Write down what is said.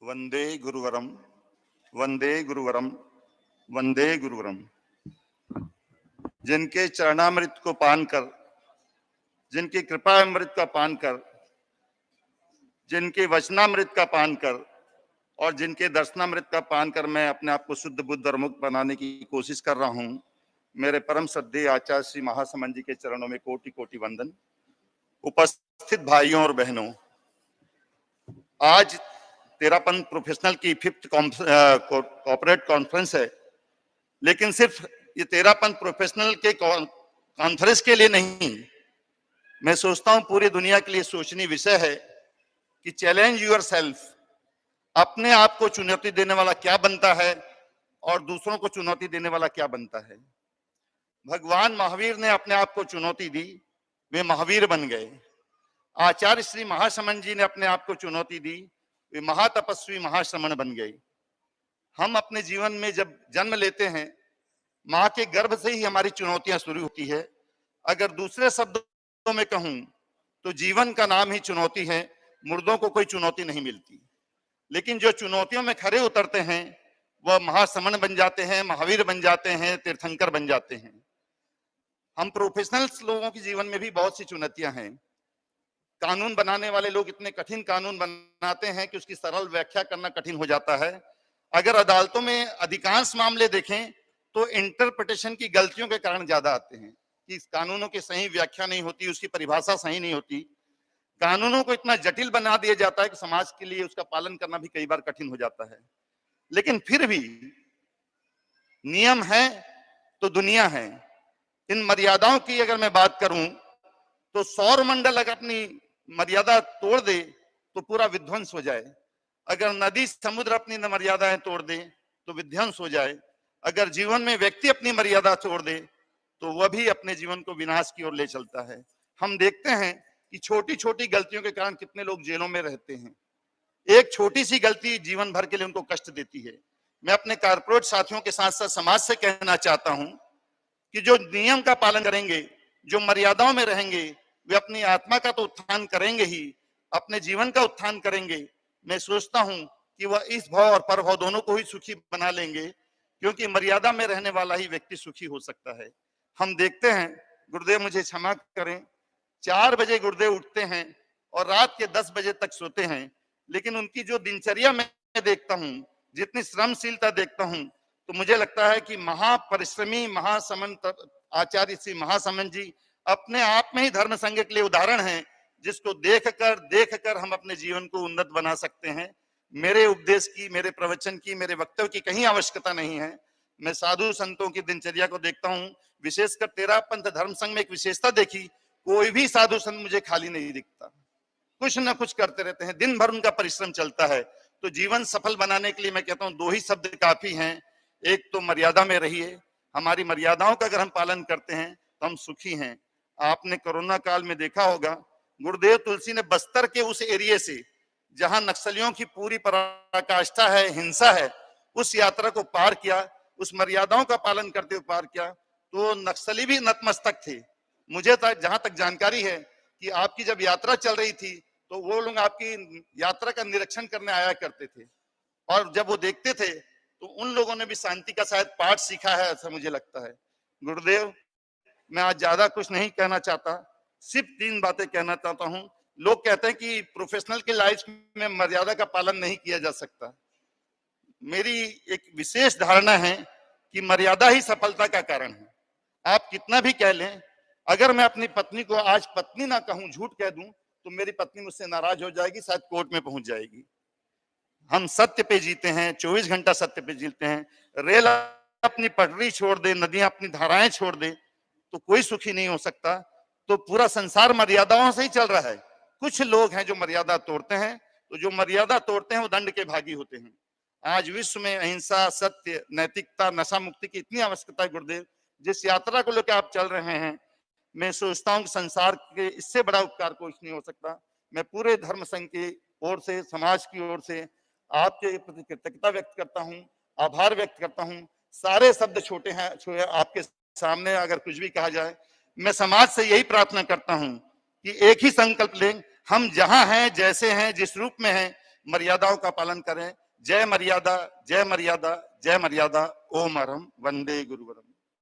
वंदे गुरुवरम वंदे गुरुवरम वंदे गुरुवरम। जिनके चरणामृत को पान कर, जिनकी कृपा अमृत का पान कर, जिनके वचनामृत का पान कर और जिनके दर्शनामृत का पान कर मैं अपने आप को शुद्ध बुद्ध और मुक्त बनाने की कोशिश कर रहा हूं। मेरे परम श्रद्धेय आचार्य श्री महासमंद जी के चरणों में कोटि कोटि वंदन। उपस्थित भाइयों और बहनों, आज तेरापंथ प्रोफेशनल की 5th कॉर्पोरेट कॉन्फ्रेंस है, लेकिन सिर्फ ये तेरापंथ प्रोफेशनल के कॉन्फ्रेंस के लिए नहीं, मैं सोचता हूं पूरी दुनिया के लिए सोचनीय विषय है कि चैलेंज यूर सेल्फ, अपने आप को चुनौती देने वाला क्या बनता है और दूसरों को चुनौती देने वाला क्या बनता है। भगवान महावीर ने अपने आप को चुनौती दी, वे महावीर बन गए। आचार्य श्री महासमंद जी ने अपने आप को चुनौती दी, वे महातपस्वी महाश्रमण बन गए। हम अपने जीवन में जब जन्म लेते हैं, माँ के गर्भ से ही हमारी चुनौतियां शुरू होती है। अगर दूसरे शब्दों में कहूं तो जीवन का नाम ही चुनौती है। मुर्दों को कोई चुनौती नहीं मिलती, लेकिन जो चुनौतियों में खरे उतरते हैं वह महाश्रमण बन जाते हैं, महावीर बन जाते हैं, तीर्थंकर बन जाते हैं। हम प्रोफेशनल्स लोगों के जीवन में भी बहुत सी चुनौतियां हैं। कानून बनाने वाले लोग इतने कठिन कानून बनाते हैं कि उसकी सरल व्याख्या करना कठिन हो जाता है। अगर अदालतों में अधिकांश मामले देखें तो इंटरप्रिटेशन की गलतियों के कारण ज्यादा आते हैं कि कानूनों की सही व्याख्या नहीं होती, उसकी परिभाषा सही नहीं होती। कानूनों को इतना जटिल बना दिया जाता है कि समाज के लिए उसका पालन करना भी कई बार कठिन हो जाता है। लेकिन फिर भी नियम है तो दुनिया है। इन मर्यादाओं की अगर मैं बात करूं तो सौर मंडल अगर अपनी मर्यादा तोड़ दे तो पूरा विध्वंस हो जाए। अगर नदी समुद्र अपनी मर्यादाएं तोड़ दे तो विध्वंस हो जाए। अगर जीवन में व्यक्ति अपनी मर्यादा तोड़ दे तो वह भी अपने जीवन को विनाश की ओर ले चलता है। हम देखते हैं कि छोटी छोटी गलतियों के कारण कितने लोग जेलों में रहते हैं। एक छोटी सी गलती जीवन भर के लिए उनको कष्ट देती है। मैं अपने कारपोरेट साथियों के साथ साथ समाज से कहना चाहता हूं कि जो नियम का पालन करेंगे, जो मर्यादाओं में रहेंगे, वे अपनी आत्मा का तो उत्थान करेंगे ही, अपने जीवन का उत्थान करेंगे। मैं सोचता हूं कि वह इस भाव और परभाव दोनों को ही सुखी बना लेंगे, क्योंकि मर्यादा में रहने वाला ही व्यक्ति सुखी हो सकता है। हम देखते हैं, गुरुदेव मुझे क्षमा करें, 4 बजे गुरुदेव उठते हैं और रात के 10 बजे तक सोते हैं, लेकिन उनकी जो दिनचर्या में देखता हूं, जितनी श्रमशीलता देखता हूं, तो मुझे लगता है कि महापरिश्रमी महासमंद आचार्य श्री महासमंद जी अपने आप में ही धर्म संघ के लिए उदाहरण हैं, जिसको देखकर हम अपने जीवन को उन्नत बना सकते हैं। मेरे उपदेश की, मेरे प्रवचन की, मेरे वक्तव्य की कहीं आवश्यकता नहीं है। मैं साधु संतों की दिनचर्या को देखता हूं, विशेषकर तेरापंथ धर्म संघ में एक विशेषता देखी, कोई भी साधु संत मुझे खाली नहीं दिखता, कुछ ना कुछ करते रहते हैं, दिन भर उनका परिश्रम चलता है। तो जीवन सफल बनाने के लिए मैं कहता हूं 2 ही शब्द काफी हैं। एक तो मर्यादा में रहिए। हमारी मर्यादाओं का अगर हम पालन करते हैं तो हम सुखी हैं। आपने कोरोना काल में देखा होगा, गुरुदेव तुलसी ने बस्तर के उस एरिया से जहां नक्सलियों की पूरी पराकाष्ठा है, हिंसा है, उस यात्रा को पार किया, उस मर्यादाओं का पालन करते हुए पार किया। तो नक्सली भी नतमस्तक थे। मुझे जहां तक जानकारी है कि आपकी जब यात्रा चल रही थी तो वो लोग आपकी यात्रा का निरीक्षण करने आया करते थे, और जब वो देखते थे तो उन लोगों ने भी शांति का शायद पाठ सीखा है, ऐसा मुझे लगता है। गुरुदेव, मैं आज ज्यादा कुछ नहीं कहना चाहता, सिर्फ 3 बातें कहना चाहता हूं। लोग कहते हैं कि प्रोफेशनल की लाइफ में मर्यादा का पालन नहीं किया जा सकता। मेरी एक विशेष धारणा है कि मर्यादा ही सफलता का कारण है। आप कितना भी कह लें, अगर मैं अपनी पत्नी को आज पत्नी ना कहूं, झूठ कह दूं, तो मेरी पत्नी मुझसे नाराज हो जाएगी, शायद कोर्ट में पहुंच जाएगी। हम सत्य पे जीते हैं, 24 घंटा सत्य पे जीते हैं। रेल अपनी पटरी छोड़ दे, नदियां अपनी धाराएं छोड़ दे, तो कोई सुखी नहीं हो सकता। तो पूरा संसार मर्यादाओं से ही चल रहा है। कुछ लोग हैं जो मर्यादा तोड़ते हैं, तो जो मर्यादा तोड़ते हैं वो दंड के भागी होते हैं। आज विश्व में अहिंसा, सत्य, नैतिकता, नशा मुक्ति की इतनी आवश्यकता है। गुरुदेव, जिस यात्रा को लेकर आप चल रहे हैं, मैं सोचता हूं कि संसार के इससे बड़ा उपकार कुछ नहीं हो सकता। मैं पूरे धर्म संघ की ओर से, समाज की ओर से आपके प्रति कृतज्ञता व्यक्त करता हूं, आभार व्यक्त करता हूं। सारे शब्द छोटे हैं, आपके सामने अगर कुछ भी कहा जाए, मैं समाज से यही प्रार्थना करता हूं कि एक ही संकल्प लें, हम जहां हैं, जैसे हैं, जिस रूप में हैं, मर्यादाओं का पालन करें। जय मर्यादा, जय मर्यादा, जय मर्यादा। ओम अरहम, वंदे गुरुवरम।